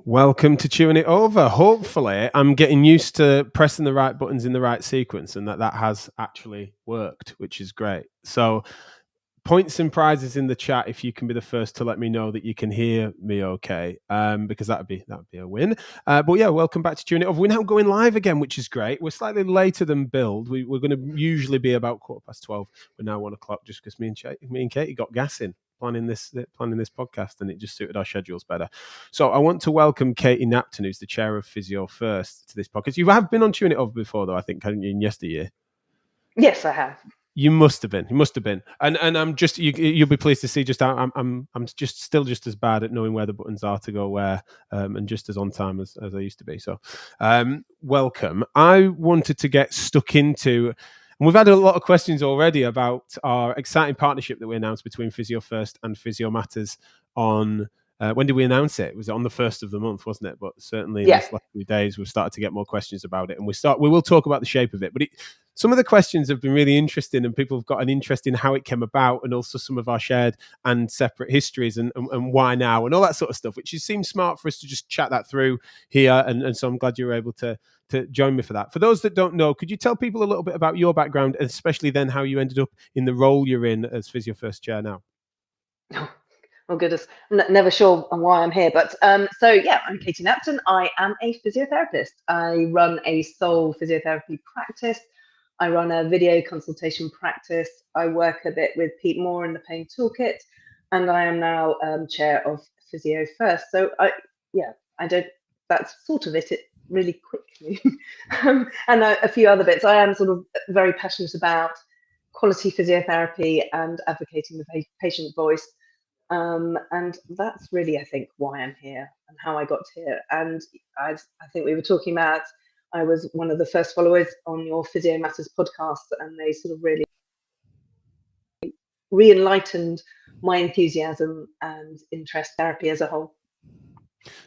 Welcome to Chewing It Over. Hopefully, I'm getting used to pressing the right buttons in the right sequence and that has actually worked, which is great. So, points and prizes in the chat if you can be the first to let me know that you can hear me okay, because that would be a win. But yeah, welcome back to Chewing It Over. We're now going live again, which is great. We're slightly later than billed. We're going to usually be about 12:15. We're now 1 o'clock just because me and Katie got gas in planning this podcast, and it just suited our schedules better. So I want to welcome Katie Knapton, who's the chair of Physio First, to this podcast. You have been on Chewing It Over before, though, I think, hadn't you, in yesteryear? Yes, I have. You must have been. And I'm just you'll be pleased to see just how I'm just still just as bad at knowing where the buttons are to go where, and just as on time as I used to be. So welcome. I wanted to get stuck into, and we've had a lot of questions already about our exciting partnership that we announced between Physio First and Physio Matters on when did we announce it? Was it on the 1st of the month, wasn't it? But certainly in these last few days, we've started to get more questions about it, and we will talk about the shape of it. But some of the questions have been really interesting, and people have got an interest in how it came about, and also some of our shared and separate histories and why now and all that sort of stuff, which seems smart for us to just chat that through here. And so I'm glad you were able to join me for that. For those that don't know, could you tell people a little bit about your background, and especially then how you ended up in the role you're in as Physio First Chair now? Oh goodness, never sure why I'm here, but so yeah, I'm Katie Knapton. I am a physiotherapist. I run a sole physiotherapy practice. I run a video consultation practice. I work a bit with Pete Moore in the Pain Toolkit, and I am now chair of Physio First. So that's sort of it really quickly. And a few other bits. I am sort of very passionate about quality physiotherapy and advocating the patient voice. And that's really, I think, why I'm here and how I got here. And I think we were talking about, I was one of the first followers on your Physio Matters podcast, and they sort of really re-enlightened my enthusiasm and interest in therapy as a whole.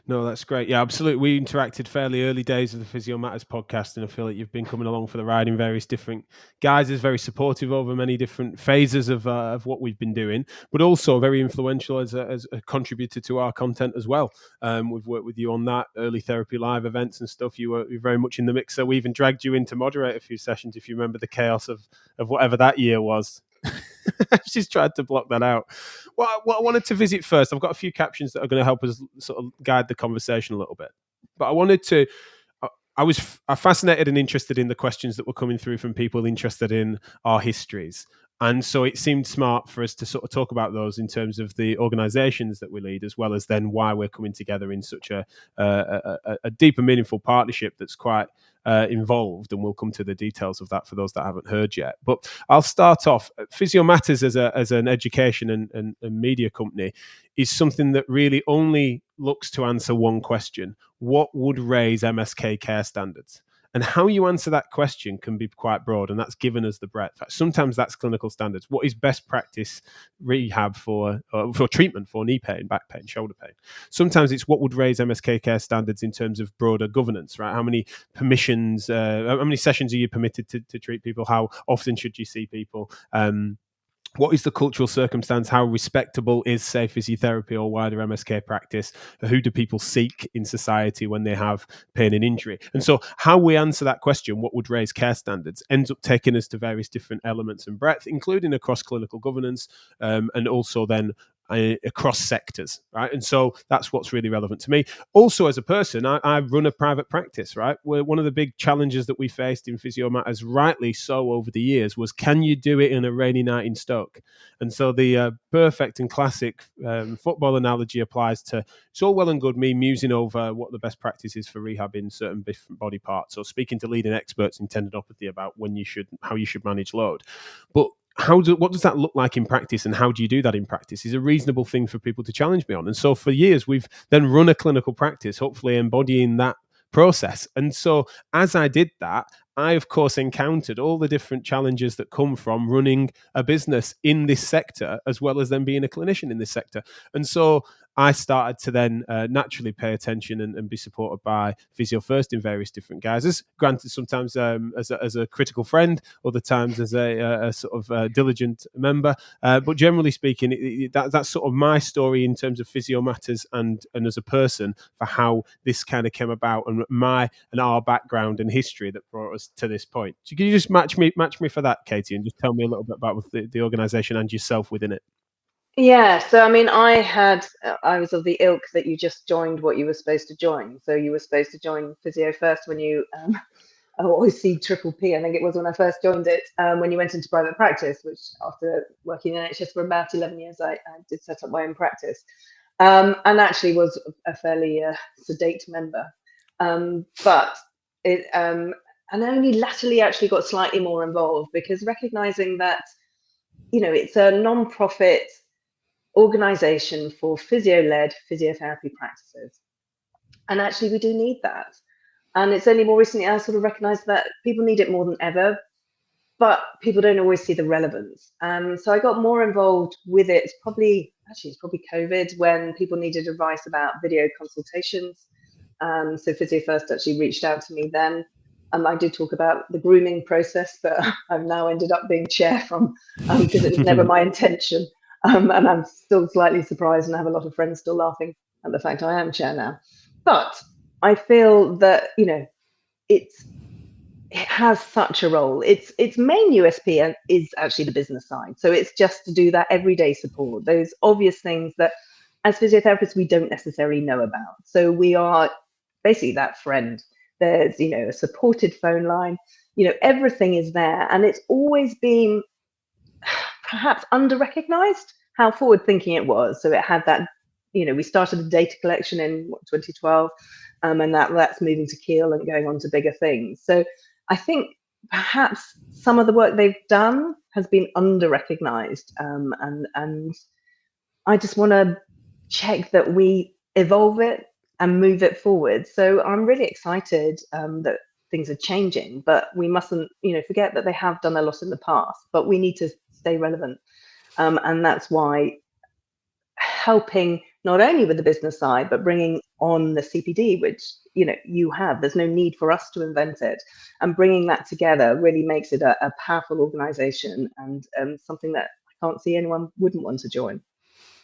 No, that's great. Yeah, absolutely. We interacted fairly early days of the Physio Matters podcast, and I feel like you've been coming along for the ride in various different guises, very supportive over many different phases of what we've been doing, but also very influential as a contributor to our content as well. We've worked with you on that, early therapy live events and stuff. You were very much in the mix. So we even dragged you in to moderate a few sessions, if you remember the chaos of whatever that year was. She's tried to block that out. What I wanted to visit first, I've got a few captions that are going to help us sort of guide the conversation a little bit. But I wanted to, I was fascinated and interested in the questions that were coming through from people interested in our histories. And so it seemed smart for us to sort of talk about those in terms of the organizations that we lead, as well as then why we're coming together in such a deep and meaningful partnership that's quite involved. And we'll come to the details of that for those that haven't heard yet. But I'll start off. Physio Matters as an education and media company is something that really only looks to answer one question: what would raise MSK care standards? And how you answer that question can be quite broad, and that's given us the breadth. Sometimes that's clinical standards. What is best practice rehab for treatment for knee pain, back pain, shoulder pain? Sometimes it's what would raise MSK care standards in terms of broader governance, right? How many permissions, how many sessions are you permitted to treat people? How often should you see people? What is the cultural circumstance? How respectable is, say, physiotherapy or wider MSK practice? Who do people seek in society when they have pain and injury? And so how we answer that question, what would raise care standards, ends up taking us to various different elements and breadth, including across clinical governance, and also then across sectors, right? And so that's what's really relevant to me. Also, as a person, I run a private practice, right? Where one of the big challenges that we faced in Physio Matters, rightly so over the years, was can you do it in a rainy night in Stoke? And so the perfect and classic football analogy applies to, it's all well and good me musing over what the best practice is for rehabbing certain different body parts, or speaking to leading experts in tendinopathy about how you should manage load. But what does that look like in practice, and how do you do that in practice is a reasonable thing for people to challenge me on. And so for years, we've then run a clinical practice, hopefully embodying that process. And so as I did that, I, of course, encountered all the different challenges that come from running a business in this sector, as well as then being a clinician in this sector. And so I started to then naturally pay attention and be supported by Physio First in various different guises. Granted, sometimes as a critical friend, other times as a sort of diligent member. But generally speaking, that's sort of my story in terms of Physio Matters and as a person for how this kind of came about and our background and history that brought us to this point. So can you just match me for that, Katie, and just tell me a little bit about the organisation and yourself within it? Yeah, so I mean, I was of the ilk that you just joined what you were supposed to join. So you were supposed to join Physio First when you, I always see triple P, I think it was when I first joined it, when you went into private practice, which after working in NHS for about 11 years, I did set up my own practice, and actually was a fairly sedate member. But it, and only latterly actually got slightly more involved because recognizing that, it's a non-profit organization for physio-led physiotherapy practices. And actually, we do need that. And it's only more recently I sort of recognized that people need it more than ever, but people don't always see the relevance. So I got more involved with it. It's probably COVID when people needed advice about video consultations. So Physio First actually reached out to me then. I did talk about the grooming process, but I've now ended up being chair because it was never my intention. And I'm still slightly surprised and I have a lot of friends still laughing at the fact I am chair now. But I feel that, it has such a role. Its main USP is actually the business side. So it's just to do that everyday support, those obvious things that as physiotherapists, we don't necessarily know about. So we are basically that friend. There's, a supported phone line, everything is there. And it's always been perhaps under-recognized how forward-thinking it was. So it had that, we started the data collection in 2012, and that's moving to Keel and going on to bigger things. So I think perhaps some of the work they've done has been under-recognized, and I just want to check that we evolve it and move it forward. So I'm really excited that things are changing, but we mustn't, forget that they have done a lot in the past, but we need to stay relevant. And that's why helping not only with the business side, but bringing on the CPD, which, there's no need for us to invent it, and bringing that together really makes it a powerful organization and something that I can't see anyone wouldn't want to join.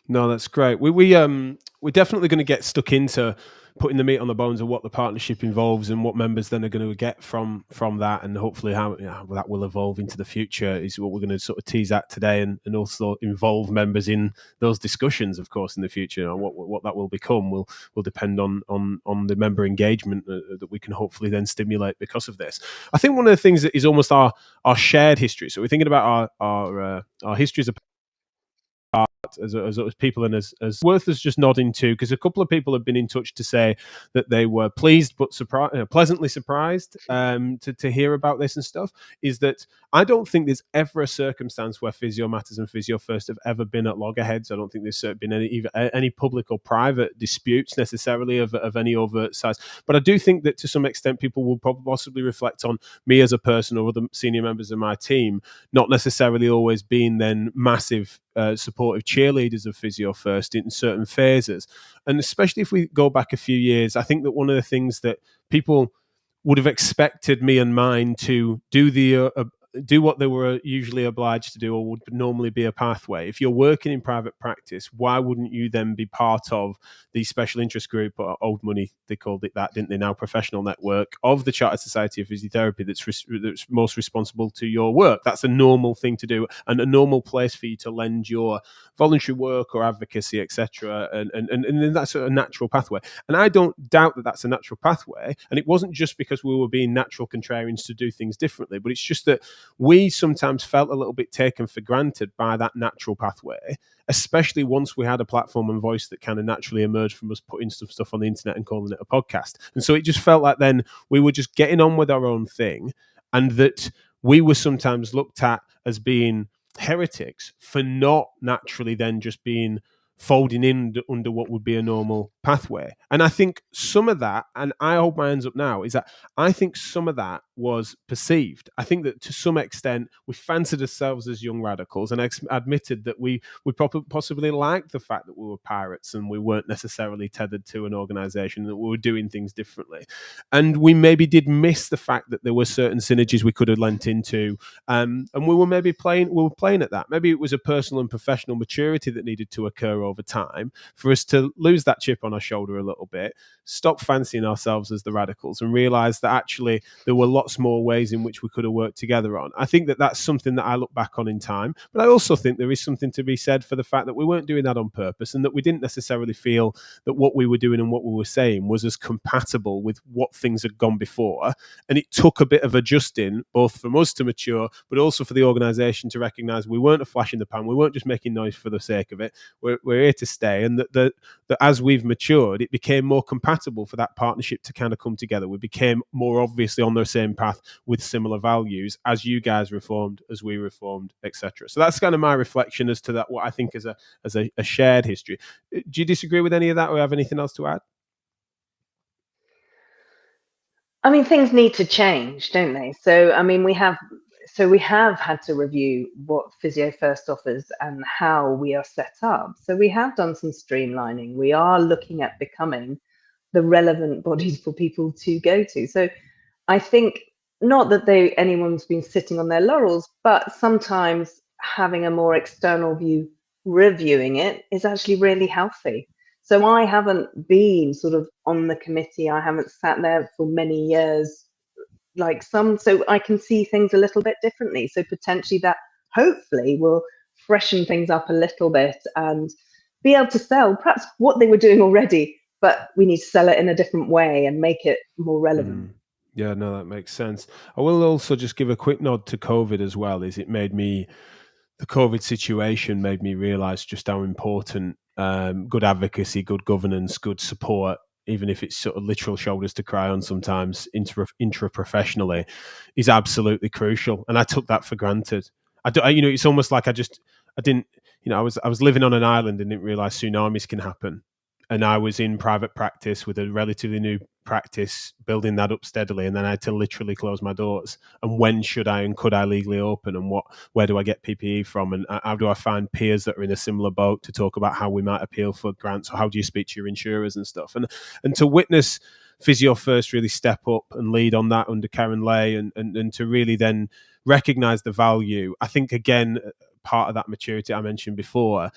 No, that's great. We're definitely going to get stuck into putting the meat on the bones of what the partnership involves and what members then are going to get from that, and hopefully how that will evolve into the future is what we're going to sort of tease at today, and also involve members in those discussions, of course, in the future. And what that will become will depend on the member engagement that we can hopefully then stimulate because of this. I think one of the things that is almost our shared history. So we're thinking about our histories of as people, and as worth us just nodding to, because a couple of people have been in touch to say that they were pleased but pleasantly surprised to hear about this and stuff, is that I don't think there's ever a circumstance where Physio Matters and Physio First have ever been at loggerheads. I don't think there's been any public or private disputes necessarily of any overt size, but I do think that to some extent people will possibly reflect on me as a person or other senior members of my team not necessarily always being then massive supportive cheerleaders of Physio First in certain phases. And especially if we go back a few years, I think that one of the things that people would have expected me and mine to do what they were usually obliged to do or would normally be a pathway. If you're working in private practice, why wouldn't you then be part of the special interest group, or old money, they called it that, didn't they, now professional network of the Chartered Society of Physiotherapy that's most responsible to your work? That's a normal thing to do and a normal place for you to lend your voluntary work or advocacy, etc. And that's a natural pathway. And I don't doubt that that's a natural pathway. And it wasn't just because we were being natural contrarians to do things differently, but it's just that we sometimes felt a little bit taken for granted by that natural pathway, especially once we had a platform and voice that kind of naturally emerged from us putting some stuff on the internet and calling it a podcast. And so it just felt like then we were just getting on with our own thing, and that we were sometimes looked at as being heretics for not naturally then just being folding in under what would be a normal pathway. And I think some of that, and I hold my hands up now, is that I think some of that was perceived. I think that to some extent we fancied ourselves as young radicals and admitted that we possibly liked the fact that we were pirates and we weren't necessarily tethered to an organization, that we were doing things differently. And we maybe did miss the fact that there were certain synergies we could have lent into, and we were maybe playing at that. Maybe it was a personal and professional maturity that needed to occur over time for us to lose that chip on our shoulder a little bit, stop fancying ourselves as the radicals, and realize that actually there were lots more ways in which we could have worked together on. I think that that's something that I look back on in time, but I also think there is something to be said for the fact that we weren't doing that on purpose, and that we didn't necessarily feel that what we were doing and what we were saying was as compatible with what things had gone before. And it took a bit of adjusting, both from us to mature, but also for the organization to recognize we weren't a flash in the pan, we weren't just making noise for the sake of it, we're here to stay. And that as we've matured, it became more compatible for that partnership to kind of come together. We became more obviously on the same path with similar values as you guys reformed, as we reformed, etc. So that's kind of my reflection as to that, what I think is a shared history. Do you disagree with any of that, or have anything else to add? I mean, things need to change, don't they? So, I mean, we have had to review what Physio First offers and how we are set up. So we have done some streamlining. We are looking at becoming the relevant bodies for people to go to. So I think not that anyone's been sitting on their laurels, but sometimes having a more external view, reviewing it, is actually really healthy. So I haven't been sort of on the committee. I haven't sat there for many years like some, so I can see things a little bit differently. So potentially that hopefully will freshen things up a little bit and be able to sell perhaps what they were doing already, but we need to sell it in a different way and make it more relevant. Yeah, no, that makes sense. I will also just give a quick nod to COVID as well. The COVID situation made me realize just how important good advocacy, good governance, good support, even if it's sort of literal shoulders to cry on sometimes intra-professionally, is absolutely crucial. And I took that for granted. It's almost like I didn't, I was living on an island and didn't realize tsunamis can happen. And I was in private practice with a relatively new practice, building that up steadily, and then I had to literally close my doors. And when should I and could I legally open, and where do I get PPE from, and how do I find peers that are in a similar boat to talk about how we might appeal for grants, or how do you speak to your insurers and stuff, and to witness Physio First really step up and lead on that under Karen Lay, and to really then recognise the value. I think again, part of that maturity I mentioned before,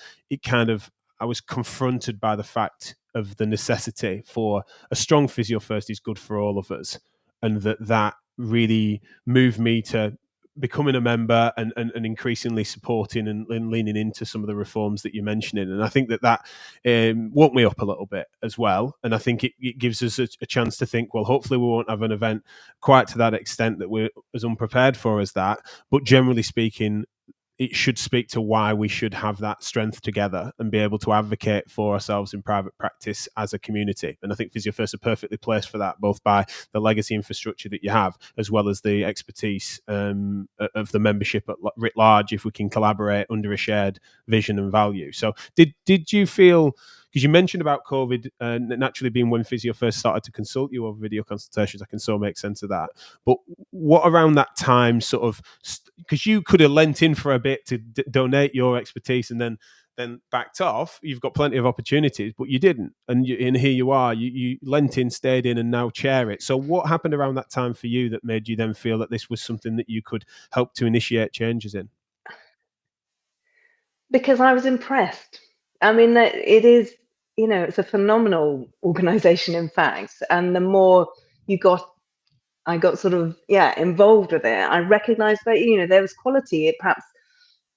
I was confronted by the fact of the necessity for a strong Physio First is good for all of us, and that really moved me to becoming a member and increasingly supporting and leaning into some of the reforms that you're mentioning. And I think that woke me up a little bit as well. And I think it gives us a chance to think, well, hopefully we won't have an event quite to that extent that we're as unprepared for as that. But generally speaking, it should speak to why we should have that strength together and be able to advocate for ourselves in private practice as a community. And I think Physio First are perfectly placed for that, both by the legacy infrastructure that you have, as well as the expertise of the membership at writ large, if we can collaborate under a shared vision and value. So did you feel, because you mentioned about COVID naturally being when Physio First started to consult you over video consultations, I can so make sense of that. But what around that time sort of, because you could have lent in for a bit to donate your expertise and then backed off. You've got plenty of opportunities, but you didn't. And here you are, you lent in, stayed in, and now chair it. So what happened around that time for you that made you then feel that this was something that you could help to initiate changes in? Because I was impressed. I mean, it is, it's a phenomenal organization, in fact. And the more I got sort of, involved with it, I recognized that, there was quality, perhaps,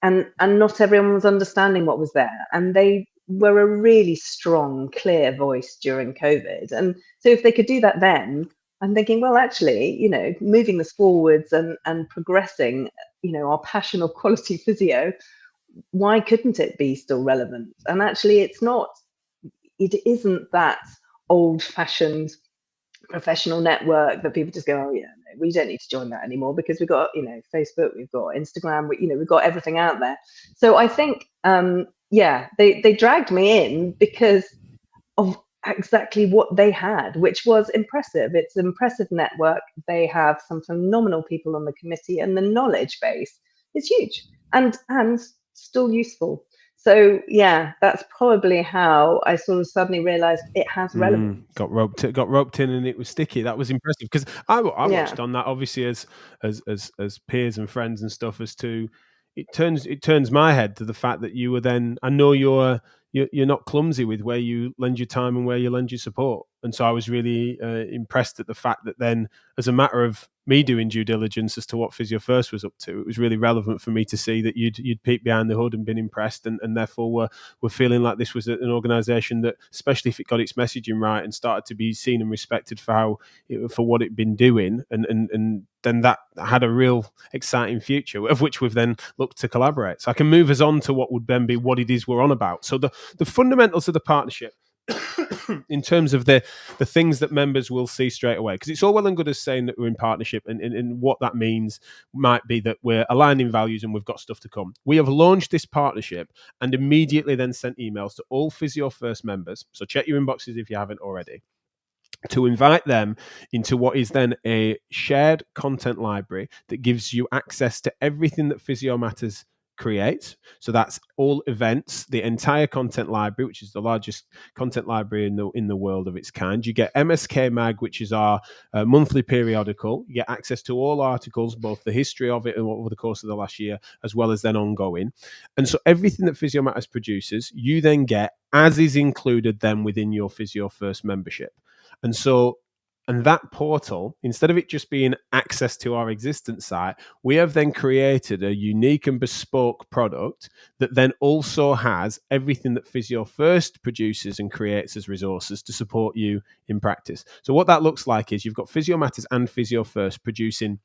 and not everyone was understanding what was there. And they were a really strong, clear voice during COVID. And so if they could do that then, I'm thinking, well, actually, moving this forwards and progressing, our passion of quality physio, why couldn't it be still relevant? And actually it isn't that old-fashioned professional network that people just go, oh yeah, no, we don't need to join that anymore because we've got, Facebook, we've got Instagram, we've got everything out there. So I think, they dragged me in because of exactly what they had, which was impressive. It's an impressive network. They have some phenomenal people on the committee, and the knowledge base is huge and still useful. So yeah, that's probably how I sort of suddenly realized it has relevance. Got roped in, and it was sticky. That was impressive, because I watched on that, obviously, as peers and friends and stuff. As to, it turns my head to the fact that you were then. I know you're not clumsy with where you lend your time and where you lend your support, and so I was really impressed at the fact that then, as a matter of me doing due diligence as to what Physio First was up to, it was really relevant for me to see that you'd peeked behind the hood and been impressed, and therefore were feeling like this was an organisation that, especially if it got its messaging right and started to be seen and respected for what it'd been doing, and then that had a real exciting future, of which we've then looked to collaborate. So I can move us on to what would then be what it is we're on about. So the fundamentals of the partnership, in terms of the things that members will see straight away, because it's all well and good as saying that we're in partnership, and what that means might be that we're aligning values and we've got stuff to come. We have launched this partnership and immediately then sent emails to all Physio First members, so check your inboxes if you haven't already, to invite them into what is then a shared content library that gives you access to everything that Physio Matters creates. So that's all events, the entire content library, which is the largest content library in the world of its kind. You get MSK Mag, which is our monthly periodical. You get access to all articles, both the history of it and over the course of the last year, as well as then ongoing. And so everything that Physio Matters produces, you then get as is included then within your Physio First membership. And that portal, instead of it just being access to our existing site, we have then created a unique and bespoke product that then also has everything that Physio First produces and creates as resources to support you in practice. So what that looks like is you've got Physio Matters and Physio First producing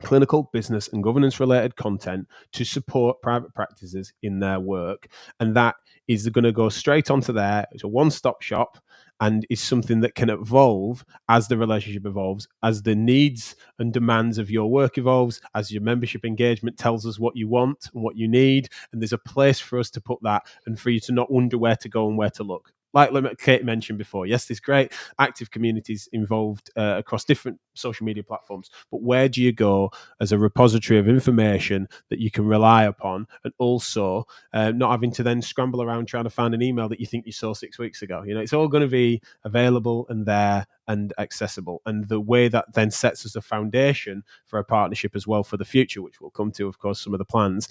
clinical, business, and governance related content to support private practices in their work. And that is going to go straight onto there. It's a one-stop shop, and is something that can evolve as the relationship evolves, as the needs and demands of your work evolves, as your membership engagement tells us what you want and what you need. And there's a place for us to put that, and for you to not wonder where to go and where to look. Like Kate mentioned before, yes, there's great active communities involved across different social media platforms, but where do you go as a repository of information that you can rely upon, and also not having to then scramble around trying to find an email that you think you saw 6 weeks ago? It's all going to be available and there and accessible. And the way that then sets us a foundation for a partnership as well for the future, which we'll come to, of course, some of the plans.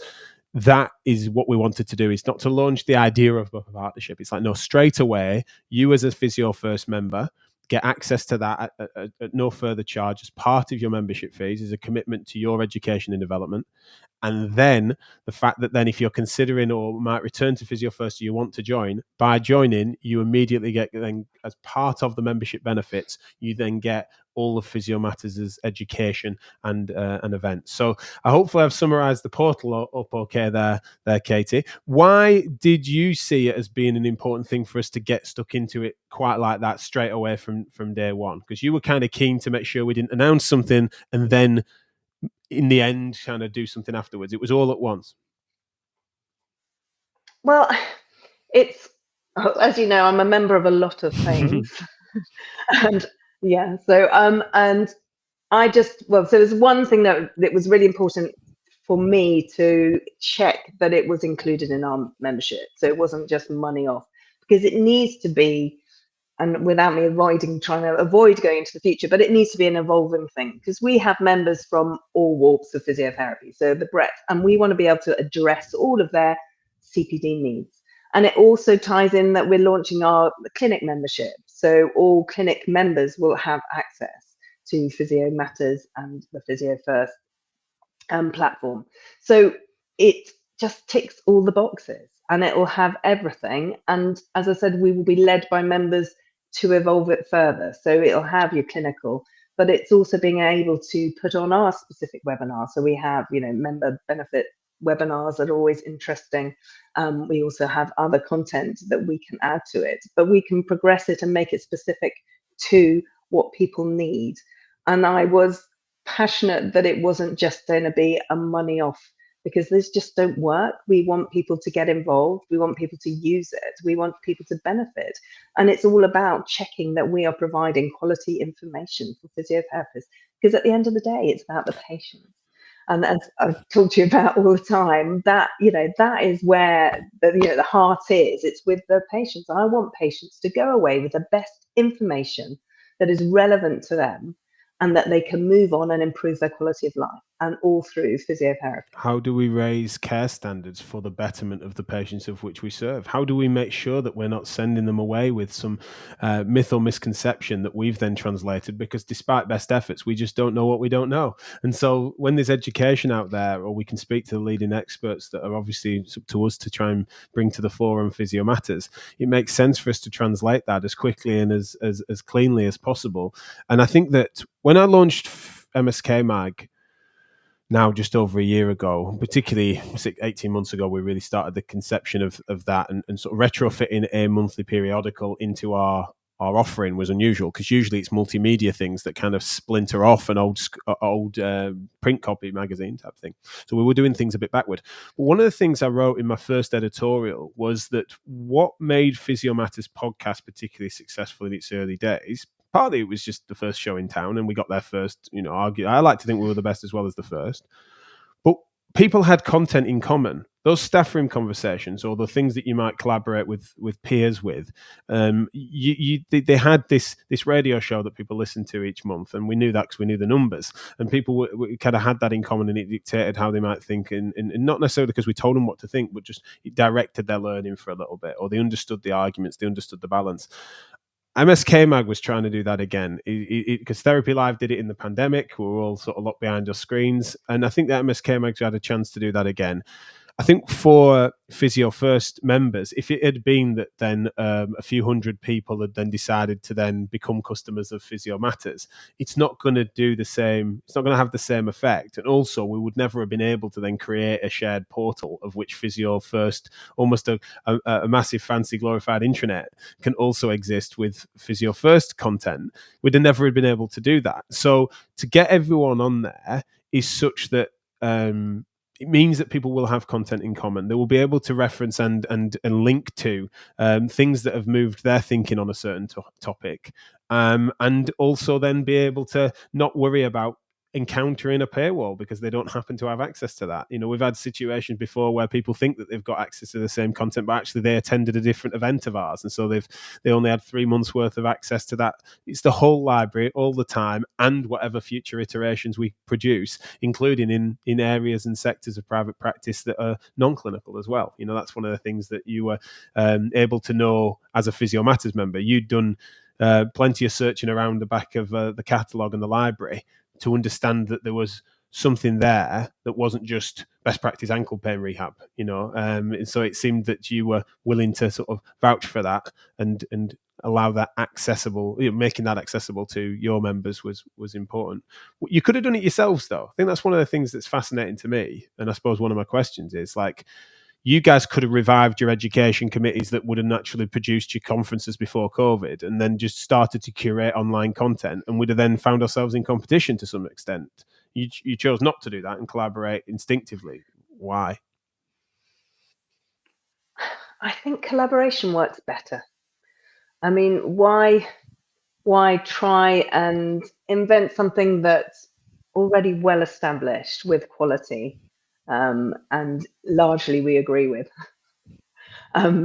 That is what we wanted to do. It's not to launch the idea of a partnership. It's like, no, straight away, you as a Physio First member get access to that at no further charge as part of your membership fees, is a commitment to your education and development. And then the fact that then if you're considering or might return to Physio First, you want to join, by joining, you immediately get, then as part of the membership benefits, you then get all of Physio Matters' education and events. So I hopefully I've summarised the portal up okay there, Katie. Why did you see it as being an important thing for us to get stuck into it quite like that straight away from day one? Because you were kind of keen to make sure we didn't announce something and then in the end kind of do something afterwards. It was all at once. Well, it's, as you know, I'm a member of a lot of things. And yeah, so and I just, well, so there's one thing that was really important for me to check that it was included in our membership, so it wasn't just money off, because it needs to be, and without me trying to avoid going into the future, but it needs to be an evolving thing, because we have members from all walks of physiotherapy, so the breadth, and we want to be able to address all of their CPD needs. And it also ties in that we're launching our clinic membership, so all clinic members will have access to Physio Matters and the Physio First platform. So it just ticks all the boxes, and it will have everything. And as I said, we will be led by members to evolve it further. So it'll have your clinical, but it's also being able to put on our specific webinars. So we have, member benefit webinars that are always interesting. We also have other content that we can add to it, but we can progress it and make it specific to what people need. And I was passionate that it wasn't just going to be a money off because these just don't work. We want people to get involved. We want people to use it. We want people to benefit. And it's all about checking that we are providing quality information for physiotherapists, because at the end of the day, it's about the patient. And as I've talked to you about all the time, that, that is where the heart is. It's with the patients. I want patients to go away with the best information that is relevant to them, and that they can move on and improve their quality of life, and all through physiotherapy. How do we raise care standards for the betterment of the patients of which we serve? How do we make sure that we're not sending them away with some myth or misconception that we've then translated? Because despite best efforts, we just don't know what we don't know. And so when there's education out there, or we can speak to the leading experts that are obviously up to us to try and bring to the fore on Physio Matters, it makes sense for us to translate that as quickly and as cleanly as possible. And I think that when I launched MSK Mag, now just over a year ago, particularly 18 months ago, we really started the conception of that, and sort of retrofitting a monthly periodical into our offering was unusual, because usually it's multimedia things that kind of splinter off an old print copy magazine type thing. So we were doing things a bit backward. But one of the things I wrote in my first editorial was that what made Physio Matters podcast particularly successful in its early days, partly it was just the first show in town and we got there first. I like to think we were the best as well as the first. But people had content in common. Those staff room conversations, or the things that you might collaborate with peers with, they had this radio show that people listened to each month, and we knew that because we knew the numbers, and people kind of had that in common, and it dictated how they might think, and not necessarily because we told them what to think, but just it directed their learning for a little bit, or they understood the arguments, they understood the balance. MSK Mag was trying to do that again, because Therapy Live did it in the pandemic. We were all sort of locked behind our screens. And I think that MSK Mag had a chance to do that again. I think for Physio First members, if it had been that then a few hundred people had then decided to then become customers of Physio Matters, it's not going to do the same. It's not going to have the same effect. And also, we would never have been able to then create a shared portal of which Physio First, almost a massive fancy glorified intranet, can also exist with Physio First content. We'd have never been able to do that. So to get everyone on there is such that it means that people will have content in common. They will be able to reference and link to things that have moved their thinking on a certain topic, and also then be able to not worry about encountering a paywall because they don't happen to have access to that. We've had situations before where people think that they've got access to the same content, but actually they attended a different event of ours, and so they only had 3 months worth of access to that. It's the whole library all the time, and whatever future iterations we produce, including in areas and sectors of private practice that are non-clinical as well. That's one of the things that you were able to know as a Physio Matters member. You'd done plenty of searching around the back of the catalogue and the library to understand that there was something there that wasn't just best practice ankle pain rehab, and so it seemed that you were willing to sort of vouch for that and allow that accessible, making that accessible to your members was important. You could have done it yourselves, though. I think that's one of the things that's fascinating to me, and I suppose one of my questions is, like, you guys could have revived your education committees that would have naturally produced your conferences before COVID, and then just started to curate online content, and would have then found ourselves in competition to some extent. You chose not to do that and collaborate instinctively. Why? I think collaboration works better. I mean, why try and invent something that's already well established with quality, and largely we agree with?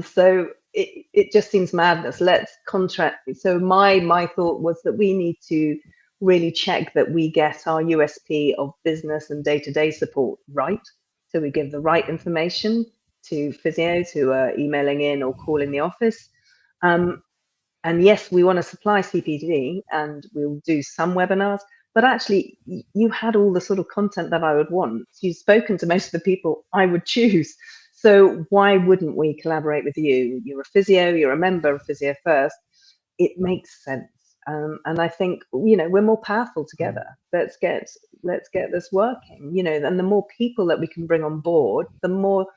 So it just seems madness. Let's contract. So my thought was that we need to really check that we get our USP of business and day-to-day support right. So we give the right information to physios who are emailing in or calling the office. And yes, we want to supply CPD, and we'll do some webinars, but actually you had all the sort of content that I would want. You've spoken to most of the people I would choose. So why wouldn't we collaborate with you? You're a physio, you're a member of Physio First. It makes sense. And I think, we're more powerful together. Let's get this working, and the more people that we can bring on board, the more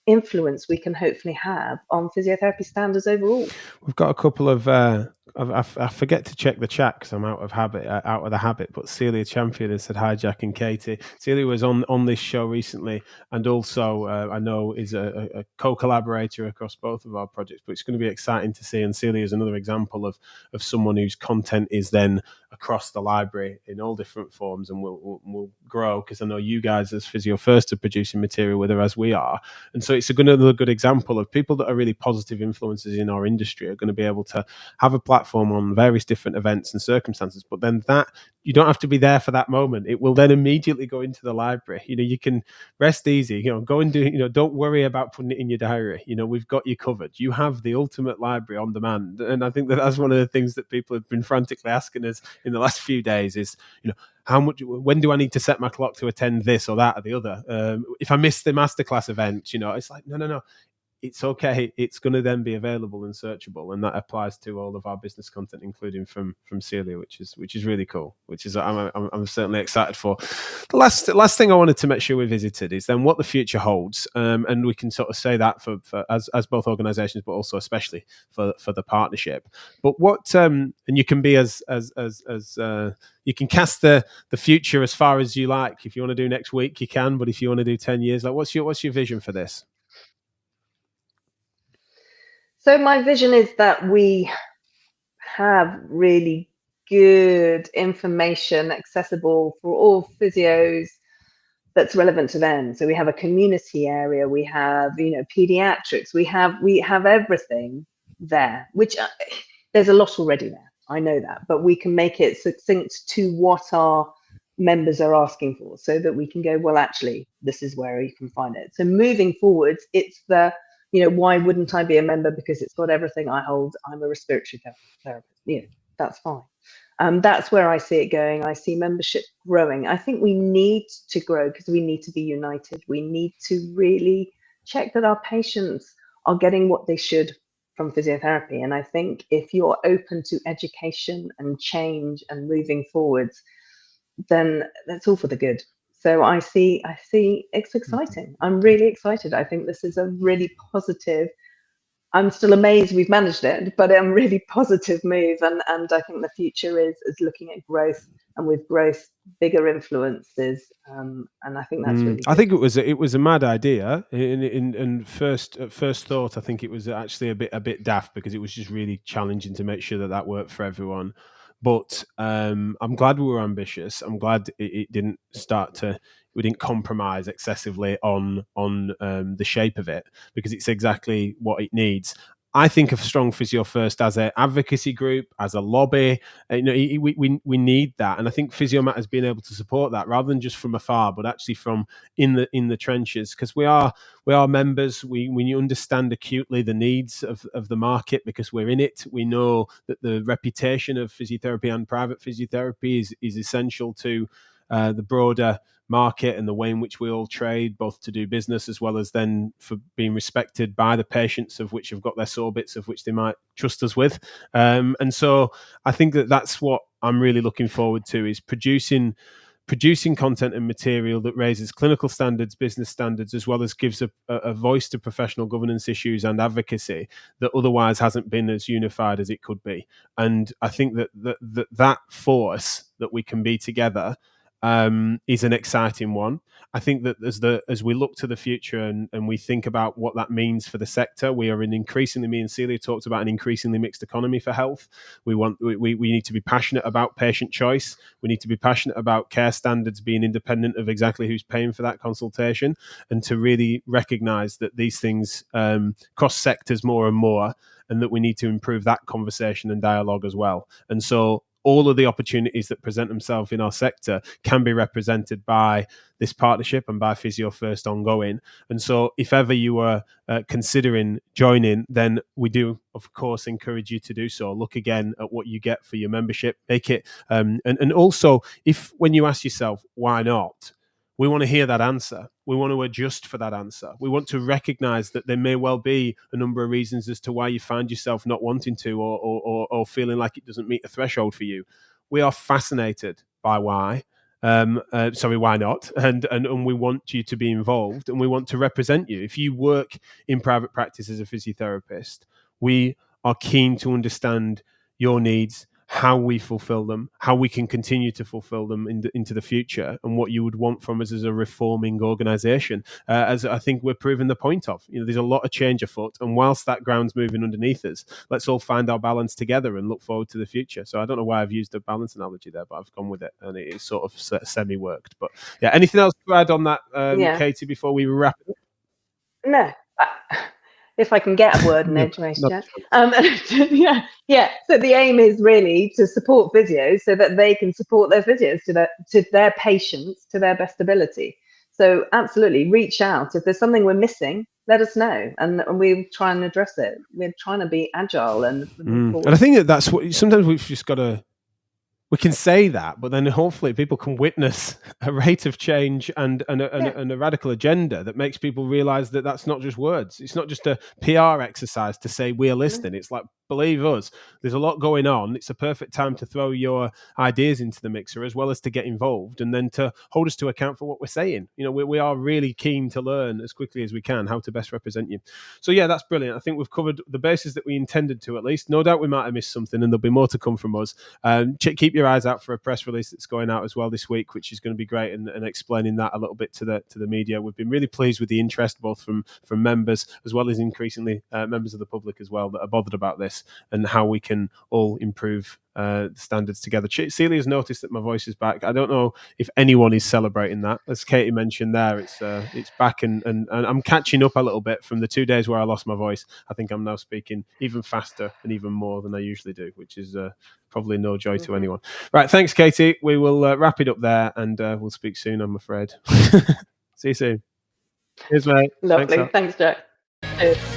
influence we can hopefully have on physiotherapy standards overall. We've got a couple of I forget to check the chat because I'm out of the habit. But Celia Champion has said hi, Jack and Katie. Celia was on this show recently, and also I know is a co-collaborator across both of our projects. But it's going to be exciting to see. And Celia is another example of someone whose content is then across the library in all different forms, and will grow, because I know you guys as Physio First are producing material with her as we are. And so it's another good example of people that are really positive influences in our industry are going to be able to have a platform on various different events and circumstances. But then that, you don't have to be there for that moment. It will then immediately go into the library. You can rest easy, go and do, don't worry about putting it in your diary. We've got you covered. You have the ultimate library on demand. And I think that's one of the things that people have been frantically asking us in the last few days is, when do I need to set my clock to attend this or that or the other? If I miss the masterclass event, it's like, no. It's okay. It's going to then be available and searchable, and that applies to all of our business content, including from Celia, which is really cool. Which is I'm certainly excited for. The last thing I wanted to make sure we visited is then what the future holds, and we can sort of say that for as both organisations, but also especially for the partnership. But what and you can be as you can cast the future as far as you like. If you want to do next week, you can. But if you want to do 10 years, like what's your vision for this? So my vision is that we have really good information accessible for all physios that's relevant to them. So we have a community area, we have, pediatrics, we have everything there, which there's a lot already there. I know that, but we can make it succinct to what our members are asking for, so that we can go, well, actually, this is where you can find it. So moving forwards, it's why wouldn't I be a member? Because it's got everything I hold. I'm a respiratory therapist. That's fine. That's where I see it going. I see membership growing. I think we need to grow because we need to be united. We need to really check that our patients are getting what they should from physiotherapy. And I think if you're open to education and change and moving forwards, then that's all for the good. So I see it's exciting. I'm really excited. I think this is a really positive. I'm still amazed we've managed it, but a really positive move. And I think the future is looking at growth, and with growth, bigger influences. And I think that's really good. I think it was a mad idea. In first thought, I think it was actually a bit daft, because it was just really challenging to make sure that worked for everyone. But I'm glad we were ambitious. I'm glad it didn't we didn't compromise excessively on the shape of it, because it's exactly what it needs. I think of Strong Physio First as an advocacy group, as a lobby. We need that, and I think Physiomat has been able to support that, rather than just from afar, but actually from in the trenches, because we are members. We understand acutely the needs of the market, because we're in it. We know that the reputation of physiotherapy and private physiotherapy is essential to the broader market and the way in which we all trade, both to do business as well as then for being respected by the patients, of which have got their sore bits, of which they might trust us with. And so I think that's what I'm really looking forward to, is producing content and material that raises clinical standards, business standards, as well as gives a voice to professional governance issues and advocacy that otherwise hasn't been as unified as it could be. And I think that force that we can be together is an exciting one. I think that as we look to the future and we think about what that means for the sector, we are me and Celia talked about an increasingly mixed economy for health. We need to be passionate about patient choice. We need to be passionate about care standards being independent of exactly who's paying for that consultation, and to really recognise that these things cross sectors more and more, and that we need to improve that conversation and dialogue as well. And so all of the opportunities that present themselves in our sector can be represented by this partnership and by Physio First ongoing. And so if ever you are considering joining, then we do, of course, encourage you to do so. Look again at what you get for your membership. Make it, and also, when you ask yourself, why not? We want to hear that answer. We want to adjust for that answer. We want to recognize that there may well be a number of reasons as to why you find yourself not wanting to, or feeling like it doesn't meet a threshold for you. We are fascinated by why. Why not? And we want you to be involved, and we want to represent you. If you work in private practice as a physiotherapist, we are keen to understand your needs, how we fulfill them, how we can continue to fulfill them into the future, and what you would want from us as a reforming organisation. As I think we're proving the point of, there's a lot of change afoot, and whilst that ground's moving underneath us, let's all find our balance together and look forward to the future. So I don't know why I've used a balance analogy there, but I've gone with it, and it sort of semi-worked. But yeah, anything else to add on that, Katie, before we wrap it up? No. If I can get a word in edgeways, yeah. So the aim is really to support physios so that they can support their physios to their patients to their best ability. So absolutely, reach out. If there's something we're missing, let us know, and we'll try and address it. We're trying to be agile and I think that's what sometimes we've just got to. We can say that, but then hopefully people can witness a rate of change and a radical agenda that makes people realize that that's not just words. It's not just a PR exercise to say we're listening. It's like, believe us, there's a lot going on. It's a perfect time to throw your ideas into the mixer as well as to get involved, and then to hold us to account for what we're saying. We are really keen to learn as quickly as we can how to best represent you. So yeah, that's brilliant. I think we've covered the bases that we intended to, at least. No doubt we might have missed something, and there'll be more to come from us. Keep your eyes out for a press release that's going out as well this week, which is going to be great, and explaining that a little bit to the media. We've been really pleased with the interest, both from members as well as increasingly members of the public as well, that are bothered about this and how we can all improve the standards together. Celia's noticed that my voice is back. I don't know if anyone is celebrating that. As Katie mentioned there, it's back, and I'm catching up a little bit from the 2 days where I lost my voice. I think I'm now speaking even faster and even more than I usually do, which is probably no joy to anyone. Right, thanks, Katie. We will wrap it up there, and we'll speak soon, I'm afraid. See you soon. Cheers, mate. Lovely. Thanks, Jack. Cheers.